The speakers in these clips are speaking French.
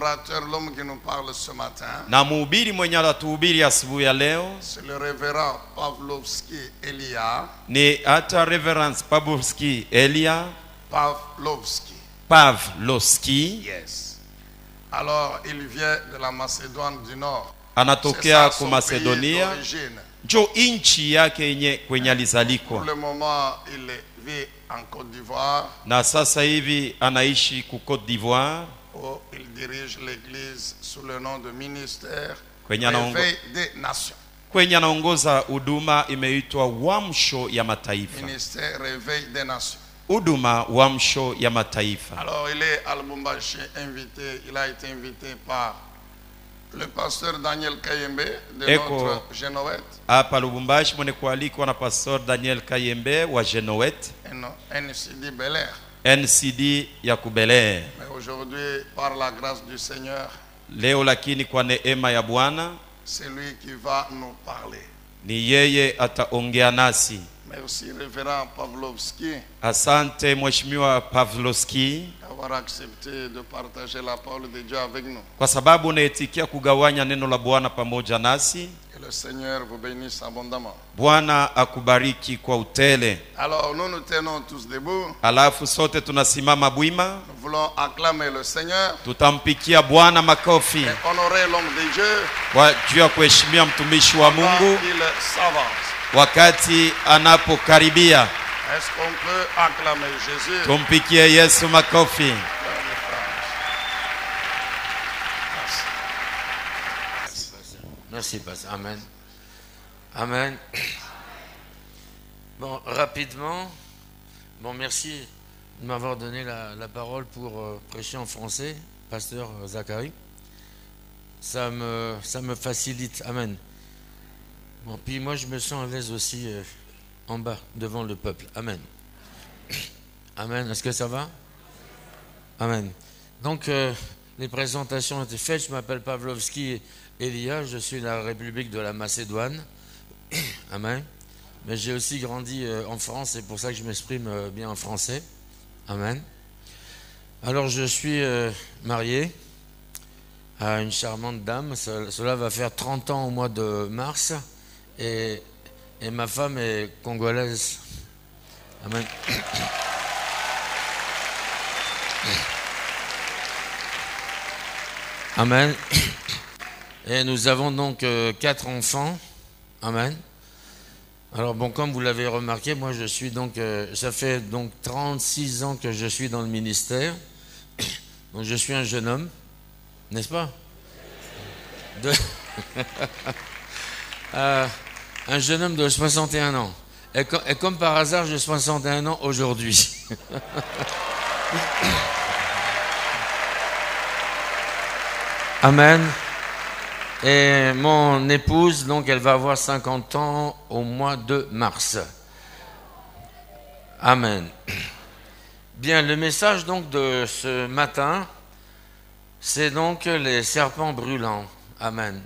l'orateur, l'homme qui nous parle ce matin, Na mhubiri mwenye anatuhubiri asubuhi ya leo c'est le révérend Pavlovski Elia. ni hata Reverence Pavlovski Elia Pavlovski. Yes. Alors, il vient de la Macédoine du Nord. Anatokea C'est ça, ku son Macedonia. pays d'origine. Njo inchi yake yenye kwenye Pour alizalikwa, le moment, il vit en Côte d'Ivoire, na sasa hivi anaishi ku Côte d'Ivoire où il dirige l'église sous le nom de ministère kwenye Réveil des Nations. anaongoza huduma imeitwa Uamsho ya Mataifa. Ministère Réveil des Nations. Huduma Uamsho ya Mataifa. Alors, il est à Lubumbashi invité, il a été invité par le pasteur Daniel Kayembe de notre Genoët. Hapa Lubumbashi mwene kualikwa na Pastor Daniel Kayembe wa Genoët, NCD Bel Air. NCD ya Kubele. Mais aujourd'hui, par la grâce du Seigneur, Leo lakini kwa neema ya Bwana c'est lui qui va nous parler. ni yeye ataongea nasi. Merci révérend Pavlovski Asante Mheshimiwa Pavlovski d'avoir accepté de partager la parole de Dieu avec nous. kwa sababu unaitikia kugawanya neno la Bwana pamoja nasi. Que le Seigneur vous bénisse abondamment. Bwana akubariki kwa utele. Alors nous nous tenons tous debout. Alafu sote tunasimama bwima, Nous voulons acclamer le Seigneur tutampikia Bwana makofi et honorer l'homme de Dieu kwa juu ya kuheshimia mtumishi wa pendant Mungu qu'il s'avance. wakati anapokaribia. Est-ce qu'on peut acclamer Jésus? Tumpikie Yesu makofi. Merci, Pasteur. Amen. Amen. Bon, rapidement, merci de m'avoir donné la parole pour prêcher en français, Pasteur Zachary. Ça me facilite. Amen. Bon, puis moi, je me sens à l'aise aussi en bas, devant le peuple. Amen. Amen. Est-ce que ça va? Amen. Donc, les présentations ont été faites. Je m'appelle Pavlovski Elia, je suis de la République de la Macédoine. Amen. Mais j'ai aussi grandi en France, c'est pour ça que je m'exprime bien en français. Amen. Alors, je suis marié à une charmante dame. Cela va faire 30 ans au mois de mars. Et ma femme est congolaise. Amen. Amen. Et nous avons donc 4 enfants. Amen. Alors bon, comme vous l'avez remarqué, moi je suis donc, ça fait donc 36 ans que je suis dans le ministère. Donc je suis un jeune homme, n'est-ce pas? Un jeune homme de 61 ans. Et comme par hasard, j'ai 61 ans aujourd'hui. Amen. Et mon épouse, donc, elle va avoir 50 ans au mois de mars. Amen. Bien, le message donc de ce matin, c'est donc les serpents brûlants. Amen.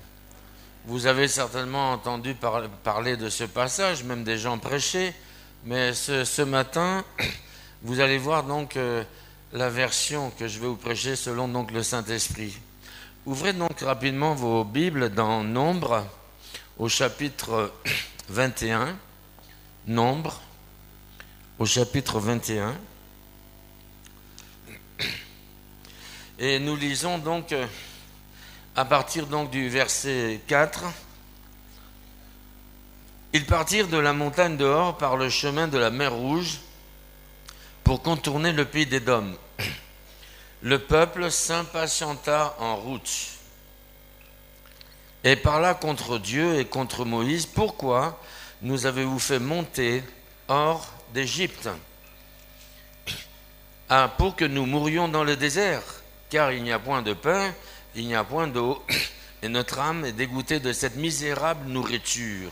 Vous avez certainement entendu parler de ce passage, même des gens prêcher, mais ce matin, vous allez voir donc la version que je vais vous prêcher selon donc le Saint-Esprit. Ouvrez donc rapidement vos Bibles dans Nombre, au chapitre 21. Nombre, au chapitre 21. Et nous lisons donc à partir donc du verset 4. Ils partirent de la montagne de Hor par le chemin de la mer Rouge pour contourner le pays d'Édom. Le peuple s'impatienta en route et parla contre Dieu et contre Moïse. Pourquoi nous avez-vous fait monter hors d'Égypte? Pour que nous mourions dans le désert, car il n'y a point de pain, il n'y a point d'eau, et notre âme est dégoûtée de cette misérable nourriture.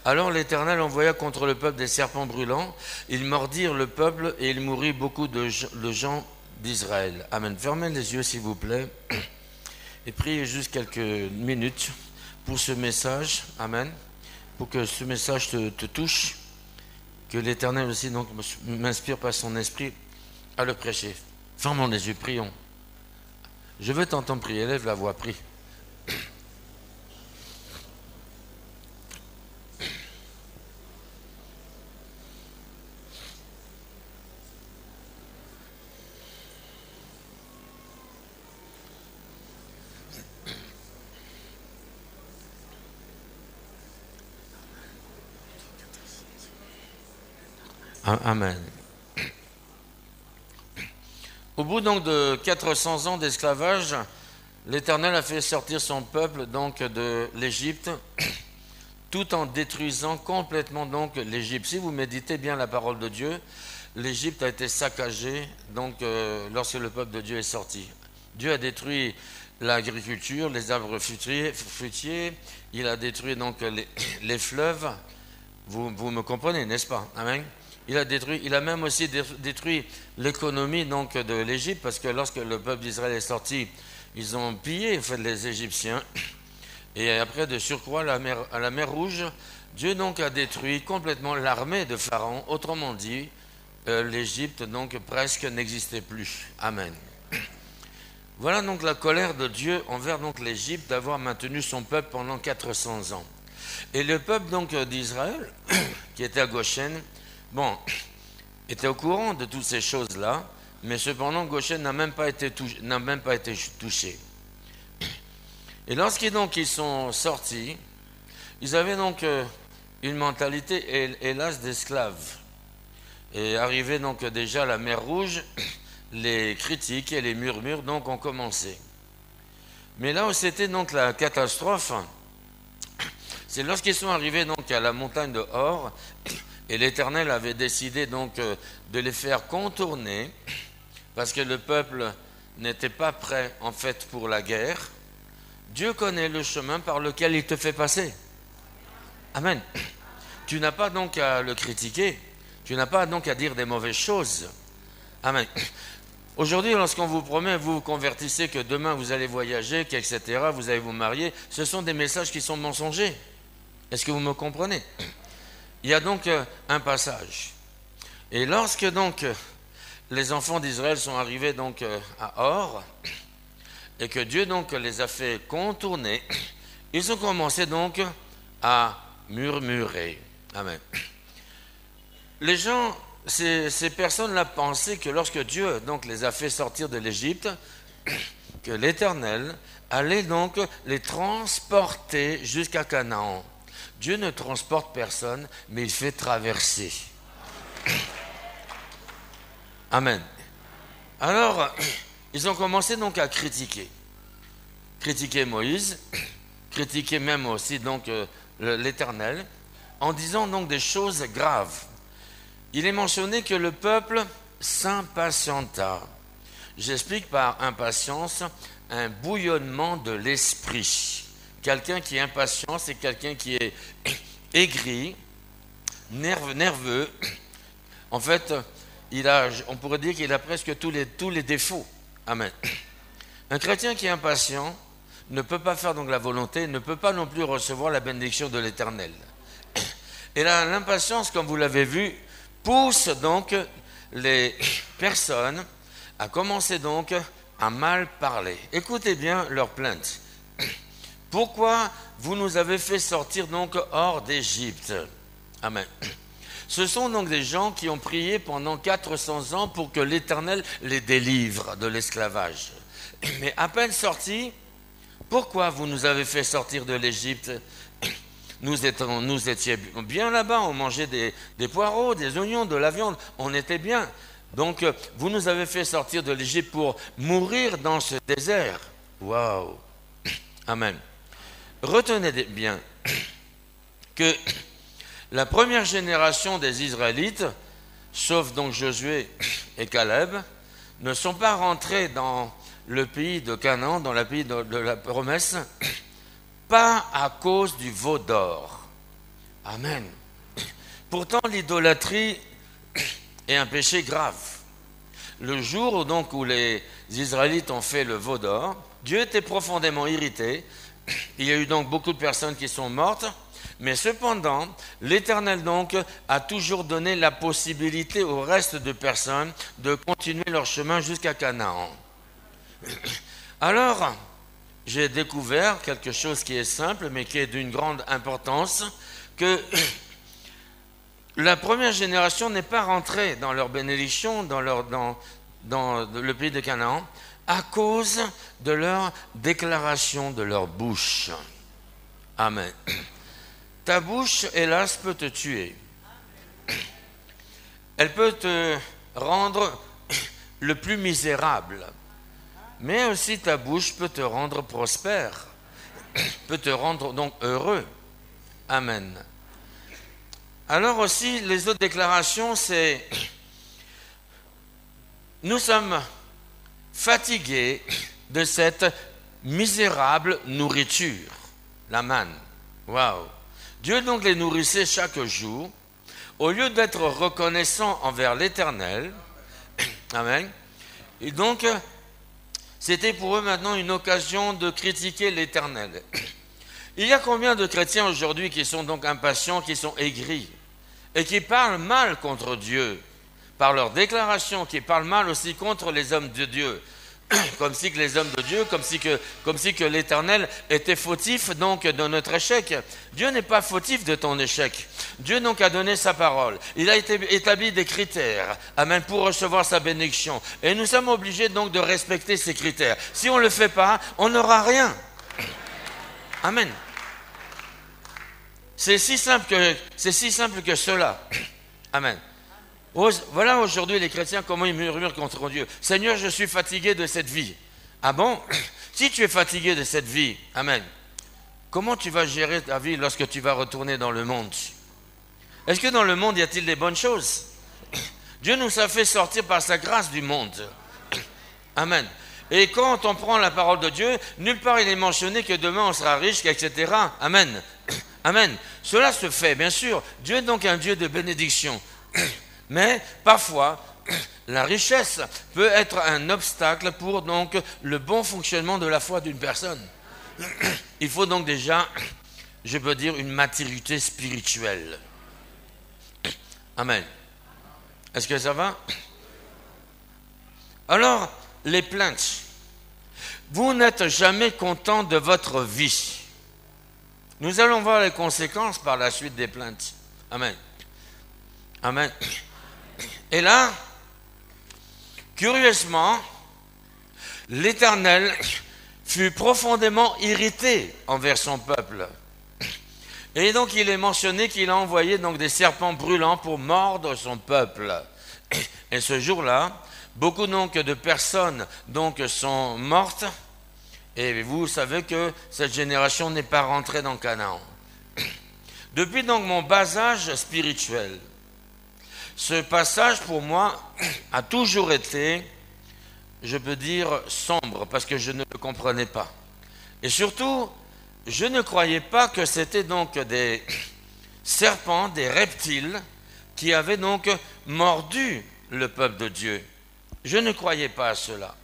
Alors l'Éternel envoya contre le peuple des serpents brûlants. Ils mordirent le peuple et il mourut beaucoup de gens d'Israël. Amen. Fermez les yeux s'il vous plaît et priez juste quelques minutes pour ce message. Amen. Pour que ce message te touche, que l'Éternel aussi donc m'inspire par son esprit à le prêcher. Fermons les yeux, prions. Je veux t'entendre prier, lève la voix, prie. Amen. Au bout donc de 400 ans d'esclavage, l'Éternel a fait sortir son peuple donc de l'Égypte, tout en détruisant complètement donc l'Égypte. Si vous méditez bien la parole de Dieu, l'Égypte a été saccagée donc lorsque le peuple de Dieu est sorti. Dieu a détruit l'agriculture, les arbres fruitiers, il a détruit donc les fleuves. Vous me comprenez, n'est-ce pas? Amen. Il a même aussi détruit l'économie donc de l'Égypte, parce que lorsque le peuple d'Israël est sorti, ils ont pillé en fait, les Égyptiens. Et après, de surcroît, à la mer Rouge, Dieu donc a détruit complètement l'armée de Pharaon. Autrement dit, l'Égypte donc presque n'existait plus. Amen. Voilà donc la colère de Dieu envers donc l'Égypte d'avoir maintenu son peuple pendant 400 ans. Et le peuple donc d'Israël, qui était à Goshen, était au courant de toutes ces choses-là, mais cependant Goshen n'a même pas été touché. Et lorsqu'ils sont sortis, ils avaient donc une mentalité, hélas, d'esclaves. Et arrivé donc déjà à la mer Rouge, les critiques et les murmures donc ont commencé. Mais là où c'était donc la catastrophe, c'est lorsqu'ils sont arrivés donc à la montagne de Hor, et l'Éternel avait décidé donc de les faire contourner, parce que le peuple n'était pas prêt en fait pour la guerre. Dieu connaît le chemin par lequel il te fait passer. Amen. Tu n'as pas donc à le critiquer, tu n'as pas donc à dire des mauvaises choses. Amen. Aujourd'hui, lorsqu'on vous promet, vous vous convertissez, que demain vous allez voyager, qu'etc., vous allez vous marier, ce sont des messages qui sont mensongers. Est-ce que vous me comprenez? Il y a donc un passage. Et lorsque donc les enfants d'Israël sont arrivés donc à Hor, et que Dieu donc les a fait contourner, ils ont commencé donc à murmurer. Amen. Les gens, ces personnes-là pensaient que lorsque Dieu donc les a fait sortir de l'Égypte, que l'Éternel allait donc les transporter jusqu'à Canaan. Dieu ne transporte personne, mais il fait traverser. Amen. Alors, ils ont commencé donc à critiquer. Critiquer Moïse, critiquer même aussi donc l'Éternel, en disant donc des choses graves. Il est mentionné que le peuple s'impatienta. J'explique par impatience un bouillonnement de l'esprit. Quelqu'un qui est impatient, c'est quelqu'un qui est aigri, nerveux. En fait, on pourrait dire qu'il a presque tous les défauts. Amen. Un chrétien qui est impatient ne peut pas faire donc la volonté, ne peut pas non plus recevoir la bénédiction de l'Éternel. Et là, l'impatience, comme vous l'avez vu, pousse donc les personnes à commencer donc à mal parler. Écoutez bien leurs plaintes. Pourquoi vous nous avez fait sortir donc hors d'Égypte? Amen. Ce sont donc des gens qui ont prié pendant 400 ans pour que l'Éternel les délivre de l'esclavage. Mais à peine sortis, pourquoi vous nous avez fait sortir de l'Égypte? Nous étions bien là-bas, on mangeait des poireaux, des oignons, de la viande, on était bien. Donc vous nous avez fait sortir de l'Égypte pour mourir dans ce désert. Waouh! Amen. Retenez bien que la première génération des Israélites, sauf donc Josué et Caleb, ne sont pas rentrés dans le pays de Canaan, dans le pays de la promesse, pas à cause du veau d'or. Amen. Pourtant, l'idolâtrie est un péché grave. Le jour donc où les Israélites ont fait le veau d'or, Dieu était profondément irrité. Il y a eu donc beaucoup de personnes qui sont mortes, mais cependant, l'Éternel donc a toujours donné la possibilité au reste de personnes de continuer leur chemin jusqu'à Canaan. Alors, j'ai découvert quelque chose qui est simple, mais qui est d'une grande importance, que la première génération n'est pas rentrée dans leur bénédiction, dans le pays de Canaan, à cause de leur déclaration de leur bouche. Amen. Ta bouche, hélas, peut te tuer. Elle peut te rendre le plus misérable. Mais aussi ta bouche peut te rendre prospère, peut te rendre donc heureux. Amen. Alors aussi, les autres déclarations, c'est nous sommes fatigués de cette misérable nourriture, la manne. Waouh! Dieu donc les nourrissait chaque jour, au lieu d'être reconnaissant envers l'Éternel. Amen. Et donc, c'était pour eux maintenant une occasion de critiquer l'Éternel. Il y a combien de chrétiens aujourd'hui qui sont donc impatients, qui sont aigris et qui parlent mal contre Dieu par leurs déclarations, qui parlent mal aussi contre les hommes de Dieu, comme si que les hommes de Dieu, comme si que l'Éternel était fautif donc de notre échec. Dieu n'est pas fautif de ton échec. Dieu donc a donné sa parole. Il a établi des critères, amen, pour recevoir sa bénédiction. Et nous sommes obligés donc de respecter ces critères. Si on ne le fait pas, on n'aura rien. Amen. C'est si simple que cela. Amen. Voilà aujourd'hui les chrétiens comment ils murmurent contre Dieu. Seigneur, je suis fatigué de cette vie. Ah bon? Si tu es fatigué de cette vie, amen, comment tu vas gérer ta vie lorsque tu vas retourner dans le monde? Est-ce que dans le monde y a-t-il des bonnes choses? Dieu nous a fait sortir par sa grâce du monde. Amen. Et quand on prend la parole de Dieu, nulle part il est mentionné que demain on sera riche, etc. Amen. Amen. Cela se fait, bien sûr. Dieu est donc un Dieu de bénédiction. Mais parfois, la richesse peut être un obstacle pour donc le bon fonctionnement de la foi d'une personne. Il faut donc déjà, je peux dire, une maturité spirituelle. Amen. Est-ce que ça va? Alors, les plaintes. Vous n'êtes jamais content de votre vie. Nous allons voir les conséquences par la suite des plaintes. Amen. Amen. Et là, curieusement, l'Éternel fut profondément irrité envers son peuple. Et donc il est mentionné qu'il a envoyé donc des serpents brûlants pour mordre son peuple. Et ce jour-là, beaucoup donc de personnes donc sont mortes. Et vous savez que cette génération n'est pas rentrée dans Canaan. Depuis donc mon bas âge spirituel, ce passage pour moi a toujours été, je peux dire, sombre, parce que je ne le comprenais pas. Et surtout, je ne croyais pas que c'était donc des serpents, des reptiles, qui avaient donc mordu le peuple de Dieu. Je ne croyais pas à cela.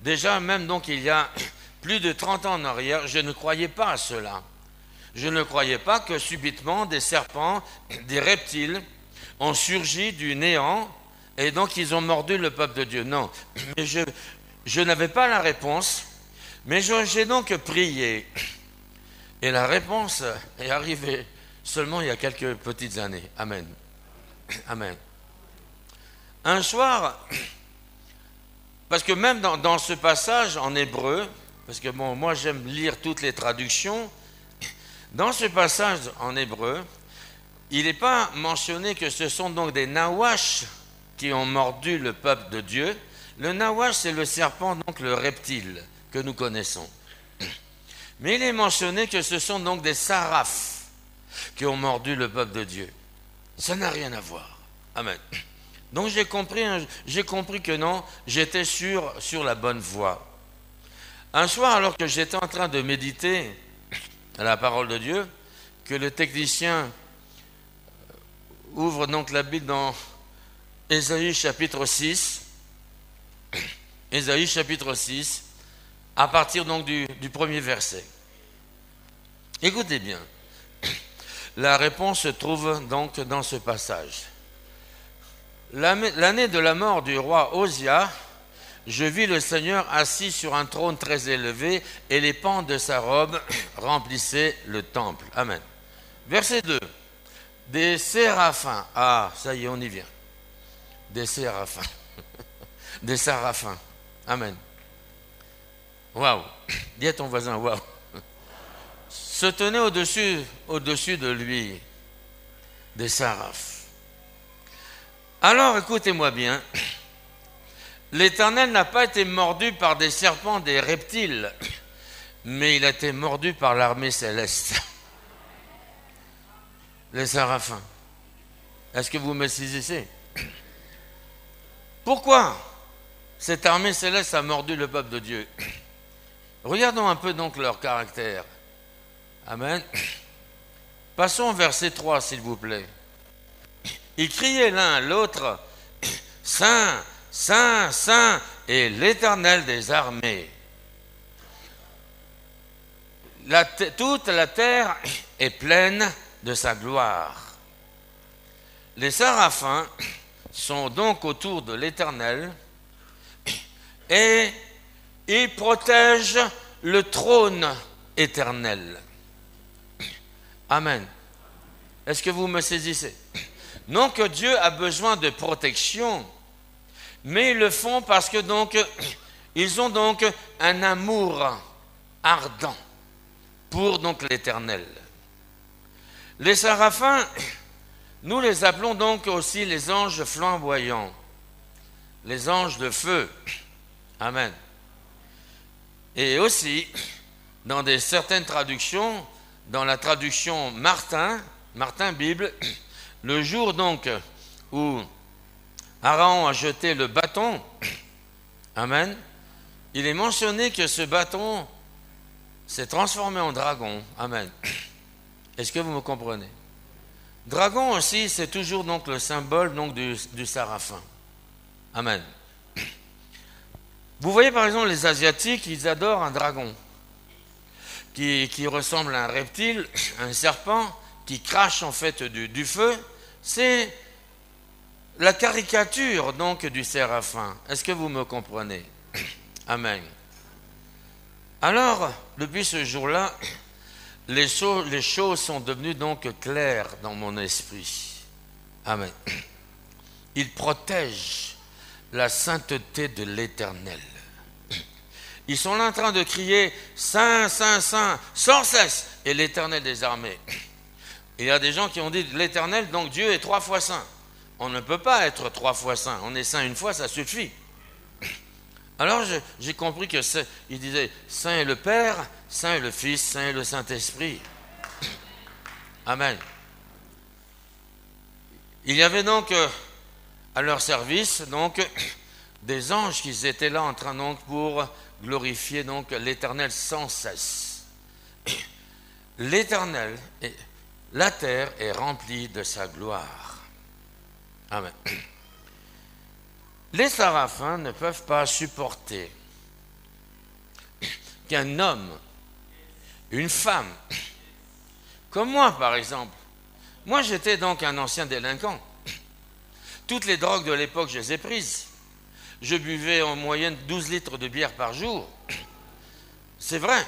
Déjà, même donc il y a plus de 30 ans en arrière, je ne croyais pas à cela. Je ne croyais pas que subitement des serpents, des reptiles, ont surgi du néant et donc ils ont mordu le peuple de Dieu. Non, mais je n'avais pas la réponse, mais j'ai donc prié. Et la réponse est arrivée seulement il y a quelques petites années. Amen. Amen. Un soir, parce que même dans ce passage en hébreu, parce que bon, moi j'aime lire toutes les traductions, dans ce passage en hébreu, il n'est pas mentionné que ce sont donc des nawash qui ont mordu le peuple de Dieu. Le nawash, c'est le serpent, donc le reptile que nous connaissons. Mais il est mentionné que ce sont donc des sarafs qui ont mordu le peuple de Dieu. Ça n'a rien à voir. Amen. Donc j'ai compris que non, j'étais sur la bonne voie. Un soir, alors que j'étais en train de méditer à la parole de Dieu, que le technicien ouvre donc la Bible dans Ésaïe chapitre 6. Ésaïe chapitre 6, à partir donc du premier verset. Écoutez bien. La réponse se trouve donc dans ce passage. L'année de la mort du roi Osia, je vis le Seigneur assis sur un trône très élevé et les pans de sa robe remplissaient le temple. Amen. Verset 2. Des séraphins. Ah, ça y est, on y vient. Des séraphins. Des séraphins. Amen. Waouh. Dis à ton voisin, waouh. Se tenaient au-dessus de lui des séraphes. Alors, écoutez-moi bien. L'Éternel n'a pas été mordu par des serpents, des reptiles, mais il a été mordu par l'armée céleste. Les séraphins. Est-ce que vous me saisissez? Pourquoi cette armée céleste a mordu le peuple de Dieu? Regardons un peu donc leur caractère. Amen. Passons au verset 3, s'il vous plaît. Ils criaient l'un à l'autre, Saint, Saint, Saint est l'Éternel des armées. Toute la terre est pleine de sa gloire. Les séraphins sont donc autour de l'Éternel et ils protègent le trône éternel. Amen. Est-ce que vous me saisissez? Non que Dieu a besoin de protection, mais ils le font parce que donc ils ont donc un amour ardent pour donc l'Éternel. Les séraphins, nous les appelons donc aussi les anges flamboyants, les anges de feu. Amen. Et aussi, dans certaines traductions, dans la traduction Martin Bible, le jour donc où Aaron a jeté le bâton, amen, il est mentionné que ce bâton s'est transformé en dragon, amen. Est-ce que vous me comprenez? Dragon aussi, c'est toujours donc le symbole donc du séraphin, amen. Vous voyez par exemple les Asiatiques, ils adorent un dragon qui ressemble à un reptile, un serpent, qui crache en fait du feu. C'est la caricature donc du séraphin. Est-ce que vous me comprenez? Amen. Alors, depuis ce jour-là, les choses sont devenues donc claires dans mon esprit. Amen. Il protège la sainteté de l'Éternel. Ils sont là en train de crier « Saint, Saint, Saint » sans cesse, et l'Éternel des armées. Il y a des gens qui ont dit « L'Éternel, donc Dieu est 3 fois saint ». On ne peut pas être 3 fois saint. On est saint une fois, ça suffit. Alors j'ai compris que il disait Saint est le Père, Saint est le Fils, Saint est le Saint-Esprit. Amen. Il y avait donc à leur service donc des anges qui étaient là en train donc pour glorifier donc l'Éternel sans cesse. L'Éternel, la terre est remplie de sa gloire. Amen. Les séraphins ne peuvent pas supporter qu'un homme, une femme, comme moi par exemple, moi j'étais donc un ancien délinquant. Toutes les drogues de l'époque, je les ai prises. Je buvais en moyenne 12 litres de bière par jour. C'est vrai.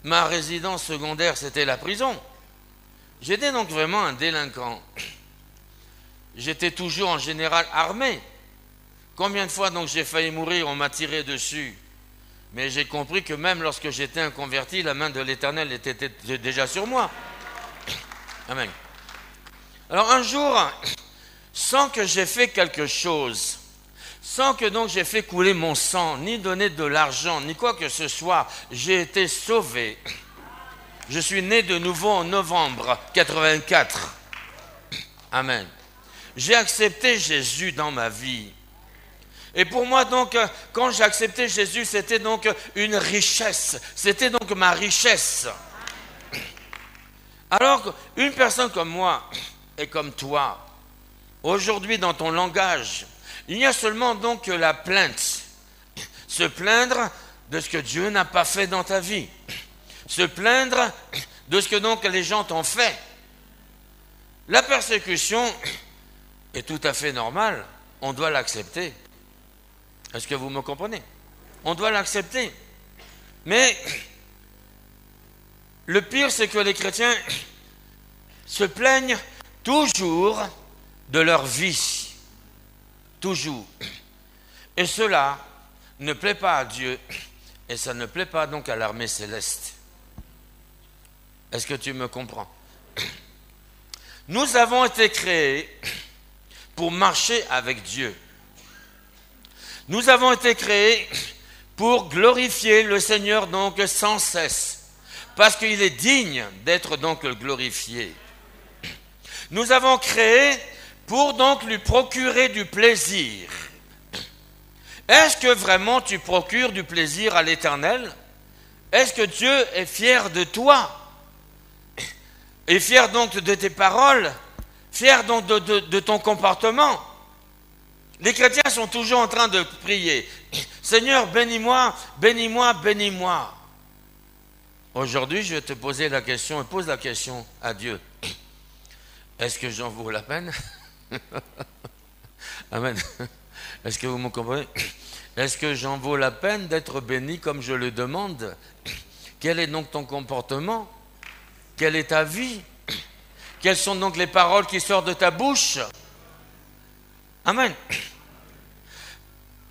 Ma résidence secondaire, c'était la prison. J'étais donc vraiment un délinquant. J'étais toujours en général armé. Combien de fois donc j'ai failli mourir, on m'a tiré dessus. Mais j'ai compris que même lorsque j'étais un converti, la main de l'Éternel était déjà sur moi. Amen. Alors un jour, sans que j'ai fait quelque chose, sans que donc j'ai fait couler mon sang, ni donné de l'argent, ni quoi que ce soit, j'ai été sauvé. Je suis né de nouveau en novembre 84. Amen. J'ai accepté Jésus dans ma vie. Et pour moi donc, quand j'ai accepté Jésus, c'était donc une richesse. C'était donc ma richesse. Alors, une personne comme moi et comme toi, aujourd'hui dans ton langage, il y a seulement donc la plainte. Se plaindre de ce que Dieu n'a pas fait dans ta vie. Se plaindre de ce que donc les gens t'ont fait. La persécution est tout à fait normale. On doit l'accepter. Est-ce que vous me comprenez? On doit l'accepter. Mais le pire, c'est que les chrétiens se plaignent toujours de leur vie. Toujours. Et cela ne plaît pas à Dieu. Et ça ne plaît pas donc à l'armée céleste. Est-ce que tu me comprends? Nous avons été créés pour marcher avec Dieu. Nous avons été créés pour glorifier le Seigneur donc sans cesse, parce qu'il est digne d'être donc glorifié. Nous avons créé pour donc lui procurer du plaisir. Est-ce que vraiment tu procures du plaisir à l'Éternel? Est-ce que Dieu est fier de toi? Est fier donc de tes paroles? Fier donc de ton comportement? Les chrétiens sont toujours en train de prier. Seigneur, bénis-moi, bénis-moi, bénis-moi. Aujourd'hui, je vais te poser la question, et pose la question à Dieu. Est-ce que j'en vaux la peine? Amen. Est-ce que vous me comprenez? Est-ce que j'en vaux la peine d'être béni comme je le demande? Quel est donc ton comportement? Quelle est ta vie? Quelles sont donc les paroles qui sortent de ta bouche? Amen.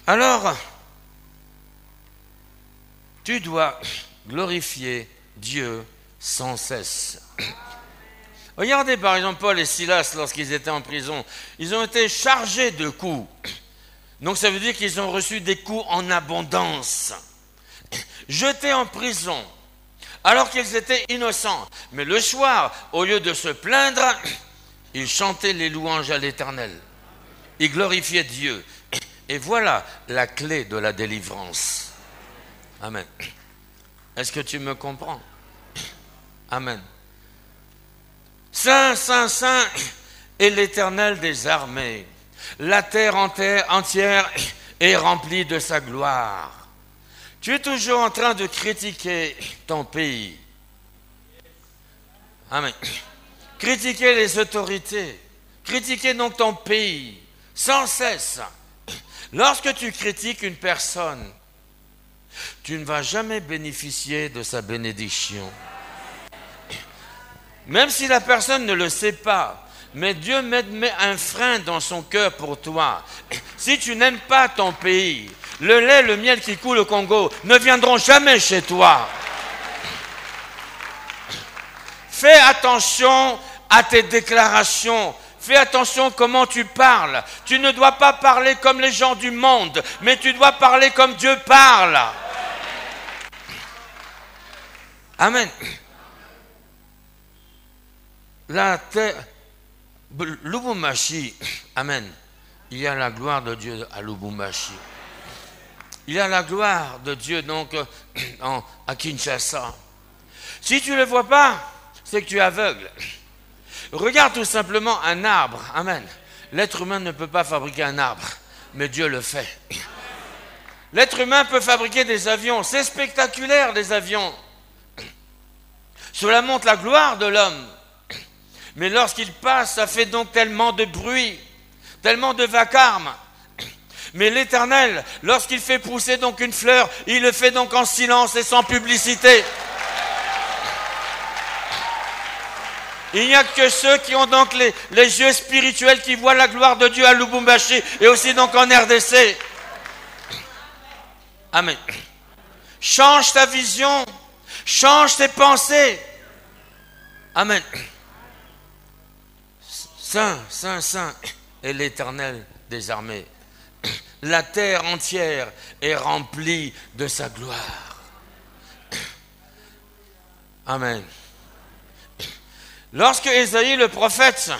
Alors, tu dois glorifier Dieu sans cesse. Regardez par exemple Paul et Silas lorsqu'ils étaient en prison. Ils ont été chargés de coups. Donc ça veut dire qu'ils ont reçu des coups en abondance. Jetés en prison, alors qu'ils étaient innocents. Mais le soir, au lieu de se plaindre, ils chantaient les louanges à l'Éternel. Ils glorifiaient Dieu. Et voilà la clé de la délivrance. Amen. Est-ce que tu me comprends? Amen. Saint, Saint, Saint est l'Éternel des armées. La terre entière est remplie de sa gloire. Tu es toujours en train de critiquer ton pays. Amen. Critiquer les autorités. Critiquer donc ton pays. Sans cesse. Lorsque tu critiques une personne, tu ne vas jamais bénéficier de sa bénédiction. Même si la personne ne le sait pas, mais Dieu met un frein dans son cœur pour toi. Si tu n'aimes pas ton pays, le lait, le miel qui coule au Congo ne viendront jamais chez toi. Fais attention à tes déclarations. Fais attention comment tu parles. Tu ne dois pas parler comme les gens du monde, mais tu dois parler comme Dieu parle. Amen. La terre, Lubumbashi, amen. Il y a la gloire de Dieu à Lubumbashi. Il y a la gloire de Dieu donc à Kinshasa. Si tu ne le vois pas, c'est que tu es aveugle. Regarde tout simplement un arbre. Amen. L'être humain ne peut pas fabriquer un arbre, mais Dieu le fait. L'être humain peut fabriquer des avions. C'est spectaculaire, des avions. Cela montre la gloire de l'homme. Mais lorsqu'il passe, ça fait donc tellement de bruit, tellement de vacarme. Mais l'Éternel, lorsqu'il fait pousser donc une fleur, il le fait donc en silence et sans publicité. Il n'y a que ceux qui ont donc les yeux spirituels qui voient la gloire de Dieu à Lubumbashi et aussi donc en RDC. Amen. Change ta vision, change tes pensées. Amen. Saint, Saint, Saint est l'Éternel des armées. La terre entière est remplie de sa gloire. Amen. Lorsque Ésaïe le prophète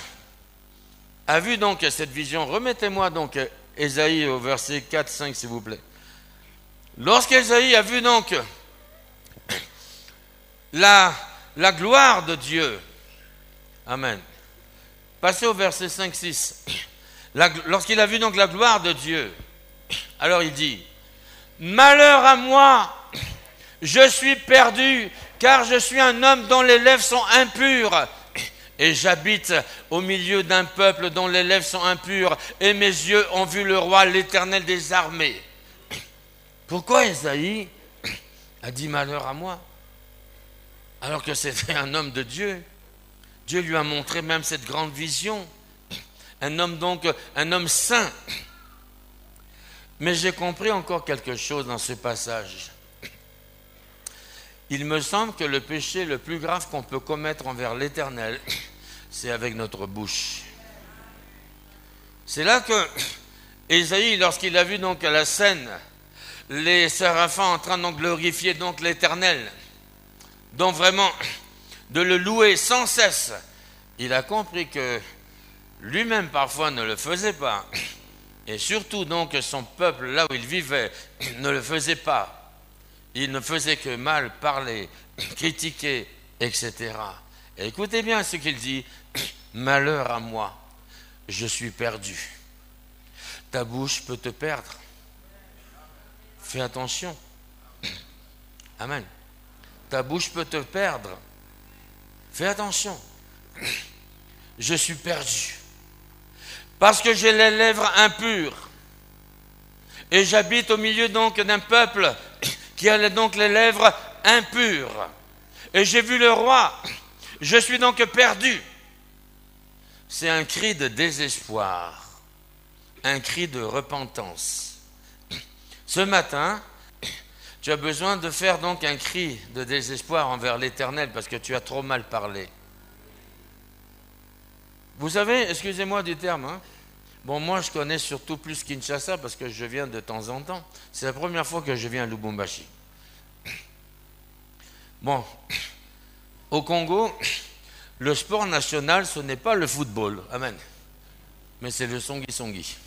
a vu donc cette vision, remettez-moi donc Ésaïe au verset 4, 5 s'il vous plaît. Lorsqu'Ésaïe a vu donc la gloire de Dieu, amen. Passez au verset 5, 6. Lorsqu'il a vu donc la gloire de Dieu, alors il dit, malheur à moi, je suis perdu, car je suis un homme dont les lèvres sont impures. Et j'habite au milieu d'un peuple dont les lèvres sont impures, et mes yeux ont vu le roi, l'Éternel des armées. Pourquoi Ésaïe a dit malheur à moi? Alors que c'était un homme de Dieu. Dieu lui a montré même cette grande vision. Un homme donc, un homme saint. Mais j'ai compris encore quelque chose dans ce passage. Il me semble que le péché le plus grave qu'on peut commettre envers l'Éternel, c'est avec notre bouche. C'est là que Ésaïe, lorsqu'il a vu donc à la scène les séraphins en train de glorifier donc l'Éternel, donc vraiment de le louer sans cesse, il a compris que lui-même parfois ne le faisait pas, et surtout donc son peuple là où il vivait ne le faisait pas. Il ne faisait que mal parler, critiquer, etc. Et écoutez bien ce qu'il dit, malheur à moi, je suis perdu. Ta bouche peut te perdre. Fais attention. Amen. Ta bouche peut te perdre. Fais attention. Je suis perdu. Parce que j'ai les lèvres impures. Et j'habite au milieu donc d'un peuple qui a donc les lèvres impures. Et j'ai vu le roi. Je suis donc perdu. C'est un cri de désespoir. Un cri de repentance. Ce matin, tu as besoin de faire donc un cri de désespoir envers l'Éternel parce que tu as trop mal parlé. Vous savez, excusez-moi du terme, hein? Bon, moi je connais surtout plus Kinshasa parce que je viens de temps en temps. C'est la première fois que je viens à Lubumbashi. Bon, au Congo, le sport national, ce n'est pas le football, amen, mais c'est le songi-songi.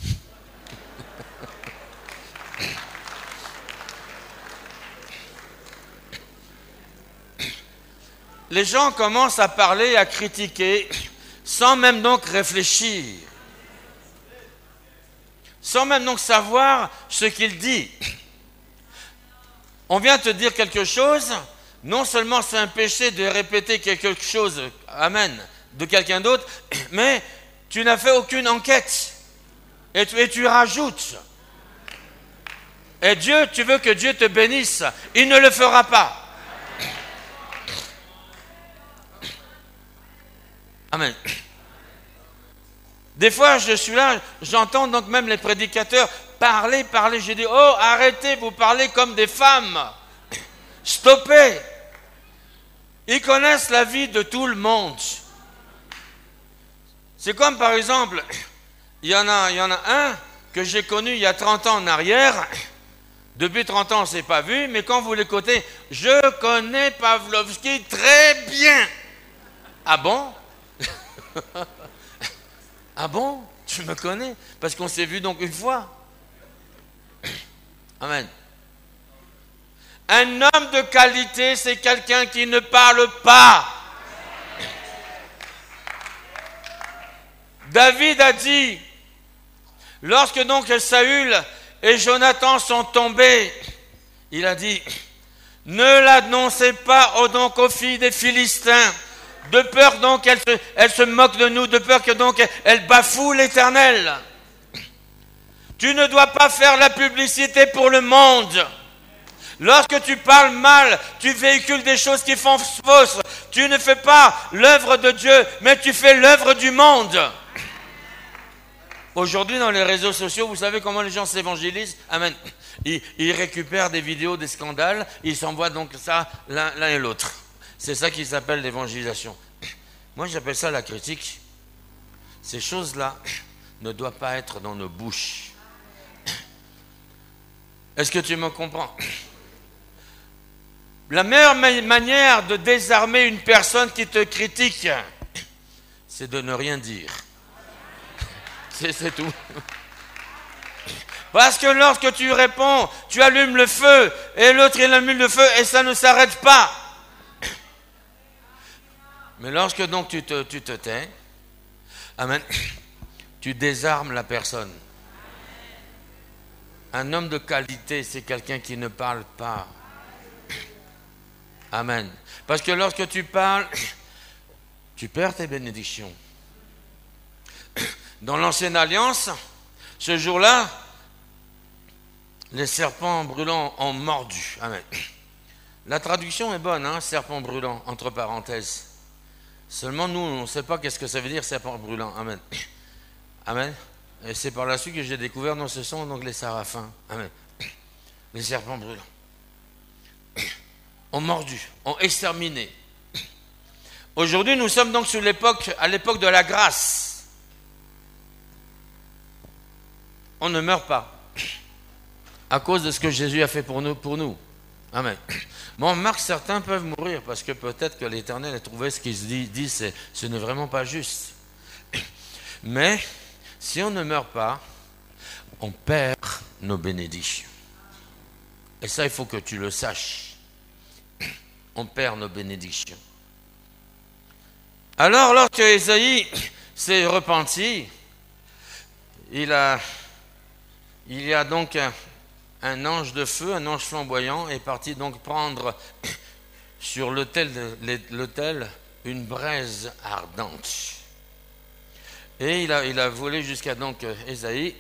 Les gens commencent à parler, à critiquer, sans même donc réfléchir. Sans même donc savoir ce qu'il dit. On vient te dire quelque chose, non seulement c'est un péché de répéter quelque chose, amen, de quelqu'un d'autre, mais tu n'as fait aucune enquête. Et tu rajoutes. Et Dieu, tu veux que Dieu te bénisse, il ne le fera pas. Amen. Des fois, je suis là, j'entends donc même les prédicateurs parler. Je dis, oh, arrêtez, vous parlez comme des femmes. Stoppez. Ils connaissent la vie de tout le monde. C'est comme par exemple, il y en a un que j'ai connu il y a 30 ans en arrière. Depuis 30 ans, on ne s'est pas vu, mais quand vous l'écoutez, je connais Pavlovski très bien. Ah bon? Ah bon? Tu me connais? Parce qu'on s'est vu donc une fois. Amen. Un homme de qualité, c'est quelqu'un qui ne parle pas. David a dit, lorsque donc Saül et Jonathan sont tombés, il a dit, ne l'annoncez pas donc aux filles des Philistins, de peur donc qu'elles se moquent de nous, de peur que donc elles bafouent l'Éternel. Tu ne dois pas faire la publicité pour le monde. Lorsque tu parles mal, tu véhicules des choses qui font fausses. Tu ne fais pas l'œuvre de Dieu, mais tu fais l'œuvre du monde. Aujourd'hui, dans les réseaux sociaux, vous savez comment les gens s'évangélisent? Amen. Ils récupèrent des vidéos, des scandales, ils s'envoient donc ça l'un et l'autre. C'est ça qui s'appelle l'évangélisation. Moi, j'appelle ça la critique. Ces choses-là ne doivent pas être dans nos bouches. Est-ce que tu me comprends? La meilleure manière de désarmer une personne qui te critique, c'est de ne rien dire. C'est tout. Parce que lorsque tu réponds, tu allumes le feu, et l'autre il allume le feu, et ça ne s'arrête pas. Mais lorsque donc tu te tais, amen, tu désarmes la personne. Un homme de qualité, c'est quelqu'un qui ne parle pas. Amen. Parce que lorsque tu parles, tu perds tes bénédictions. Dans l'ancienne alliance, ce jour-là, les serpents brûlants ont mordu. Amen. La traduction est bonne, hein, serpent brûlant, entre parenthèses. Seulement, nous, on ne sait pas qu'est-ce que ça veut dire, serpent brûlant. Amen. Amen. Et c'est par la suite que j'ai découvert, non, ce sont donc les séraphins. Amen. Les serpents brûlants ont mordu, ont exterminé. Aujourd'hui, nous sommes donc à l'époque de la grâce. On ne meurt pas à cause de ce que Jésus a fait pour nous. Amen. Bon, on remarque, certains peuvent mourir parce que peut-être que l'Éternel a trouvé ce qu'il se dit, ce n'est vraiment pas juste. Mais si on ne meurt pas, on perd nos bénédictions. Et ça, il faut que tu le saches. On perd nos bénédictions. Alors, lorsque Ésaïe s'est repenti, il y a donc un ange de feu, un ange flamboyant, est parti donc prendre sur l'autel une braise ardente. Et il a volé jusqu'à donc Ésaïe.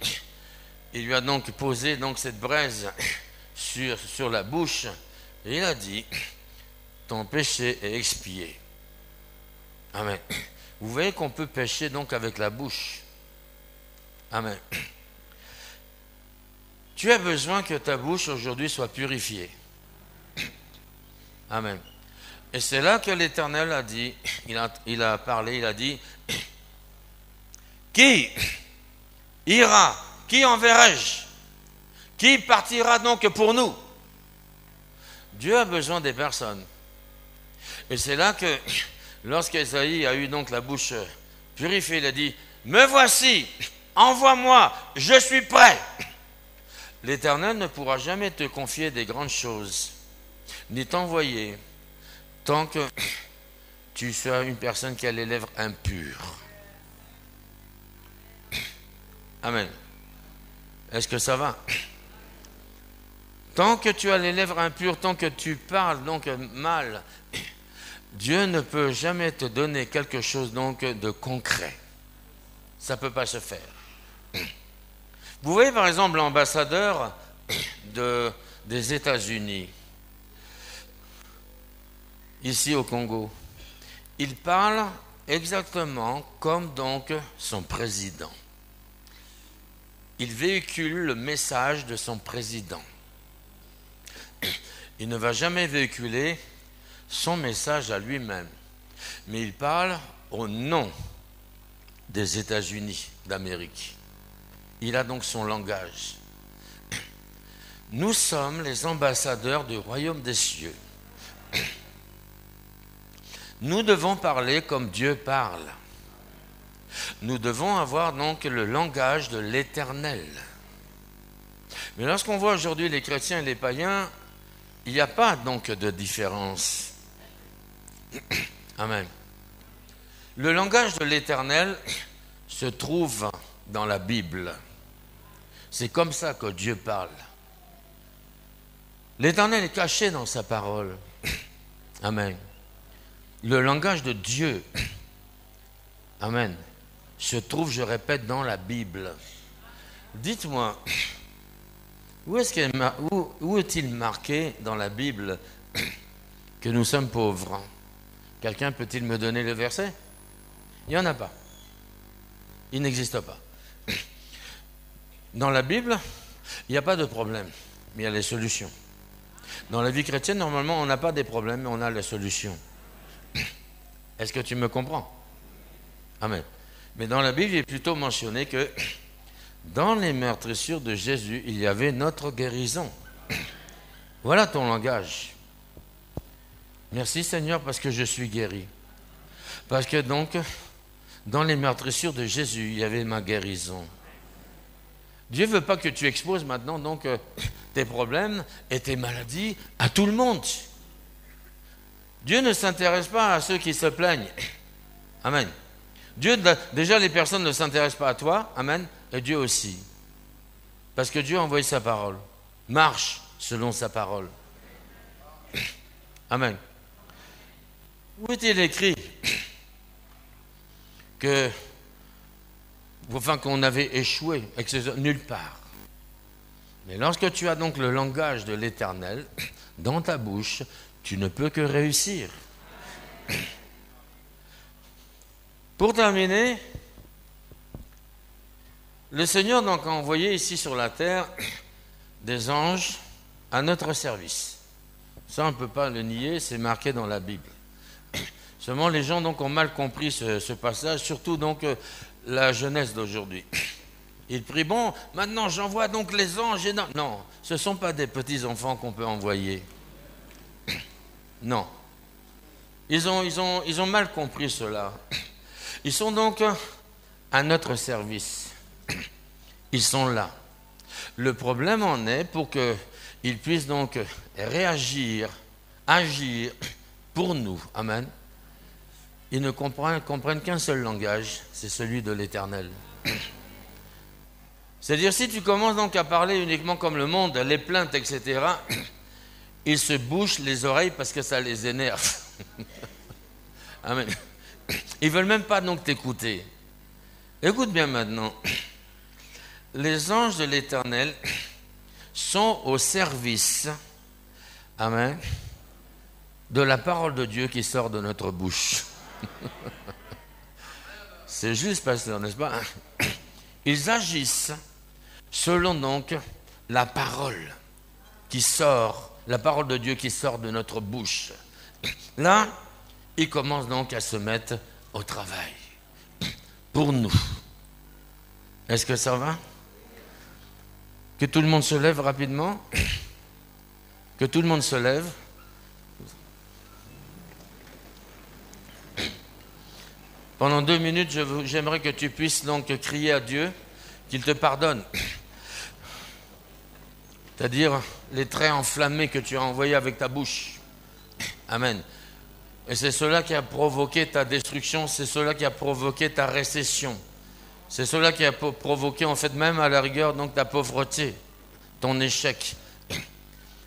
Il lui a donc posé donc cette braise sur la bouche, et il a dit: ton péché est expié. Amen. Vous voyez qu'on peut pécher donc avec la bouche. Amen. Tu as besoin que ta bouche aujourd'hui soit purifiée. Amen. Et c'est là que l'Éternel a dit, il a parlé, il a dit: qui ira, qui enverrai-je? Qui partira donc pour nous? Dieu a besoin des personnes. Et c'est là que, lorsqu'Ésaïe a eu donc la bouche purifiée, il a dit: me voici, envoie-moi, je suis prêt. L'Éternel ne pourra jamais te confier des grandes choses, ni t'envoyer, tant que tu sois une personne qui a les lèvres impures. Amen. Est-ce que ça va? Tant que tu as les lèvres impures, tant que tu parles donc mal, Dieu ne peut jamais te donner quelque chose donc de concret. Ça ne peut pas se faire. Vous voyez par exemple l'ambassadeur des États-Unis, ici au Congo. Il parle exactement comme donc son président. Il véhicule le message de son président. Il ne va jamais véhiculer son message à lui-même, mais il parle au nom des États-Unis d'Amérique. Il a donc son langage. Nous sommes les ambassadeurs du royaume des cieux. Nous devons parler comme Dieu parle. Nous devons avoir donc le langage de l'Éternel. Mais lorsqu'on voit aujourd'hui les chrétiens et les païens, il n'y a pas donc de différence. Amen. Le langage de l'Éternel se trouve dans la Bible. C'est comme ça que Dieu parle. L'Éternel est caché dans sa parole. Amen. Le langage de Dieu, amen, se trouve, je répète, dans la Bible. Dites-moi, où est-il marqué dans la Bible que nous sommes pauvres? Quelqu'un peut-il me donner le verset? Il n'y en a pas. Il n'existe pas. Dans la Bible, il n'y a pas de problème, mais il y a les solutions. Dans la vie chrétienne, normalement, on n'a pas des problèmes, mais on a les solutions. Est-ce que tu me comprends? Amen. Mais dans la Bible, il est plutôt mentionné que dans les meurtrissures de Jésus, il y avait notre guérison. Voilà ton langage. Merci Seigneur parce que je suis guéri. Parce que donc, dans les meurtrissures de Jésus, il y avait ma guérison. Dieu ne veut pas que tu exposes maintenant donc tes problèmes et tes maladies à tout le monde. Dieu ne s'intéresse pas à ceux qui se plaignent. Amen. Dieu, déjà les personnes ne s'intéressent pas à toi. Amen. Et Dieu aussi. Parce que Dieu a envoyé sa parole. Marche selon sa parole. Amen. Où est-il écrit qu'on avait échoué? Nulle part. Mais lorsque tu as donc le langage de l'Éternel dans ta bouche, tu ne peux que réussir. Pour terminer, le Seigneur donc a envoyé ici sur la terre des anges à notre service. Ça, on ne peut pas le nier, c'est marqué dans la Bible. Seulement, les gens donc ont mal compris ce passage, surtout donc la jeunesse d'aujourd'hui. Ils prient, bon, maintenant j'envoie donc les anges. Et non, ce ne sont pas des petits-enfants qu'on peut envoyer. Non. Ils ont mal compris cela. Ils sont donc à notre service. Ils sont là. Le problème en est pour qu'ils puissent donc réagir, agir pour nous. Amen. Ils ne comprennent qu'un seul langage, c'est celui de l'Éternel. C'est-à-dire, si tu commences donc à parler uniquement comme le monde, les plaintes, etc., ils se bouchent les oreilles parce que ça les énerve. Amen. Ils ne veulent même pas donc t'écouter. Écoute bien maintenant. Les anges de l'Éternel sont au service, amen, de la parole de Dieu qui sort de notre bouche. C'est juste, pasteur, n'est-ce pas? Ils agissent selon donc la parole qui sort, la parole de Dieu qui sort de notre bouche. Là, ils commencent donc à se mettre au travail pour nous. Est-ce que ça va? Que tout le monde se lève rapidement. Que tout le monde se lève. Pendant 2 minutes, j'aimerais que tu puisses donc crier à Dieu qu'il te pardonne. C'est-à-dire les traits enflammés que tu as envoyés avec ta bouche. Amen. Et c'est cela qui a provoqué ta destruction, c'est cela qui a provoqué ta récession. C'est cela qui a provoqué en fait même à la rigueur donc ta pauvreté, ton échec.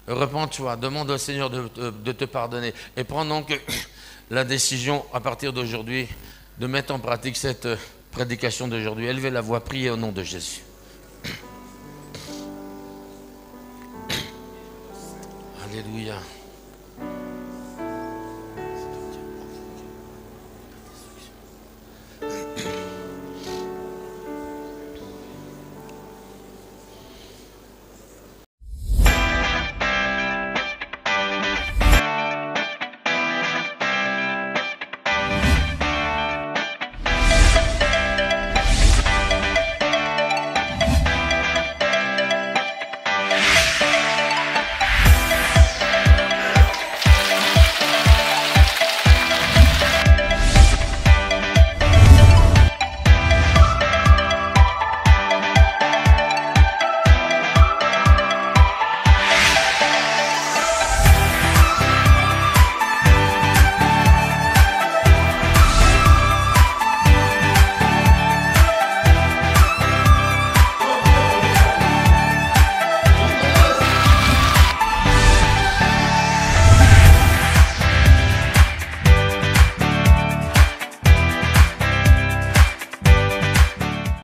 Repens-toi, demande au Seigneur de te pardonner et prends donc la décision à partir d'aujourd'hui de mettre en pratique cette prédication d'aujourd'hui. Élevez la voix, priez au nom de Jésus. Alléluia.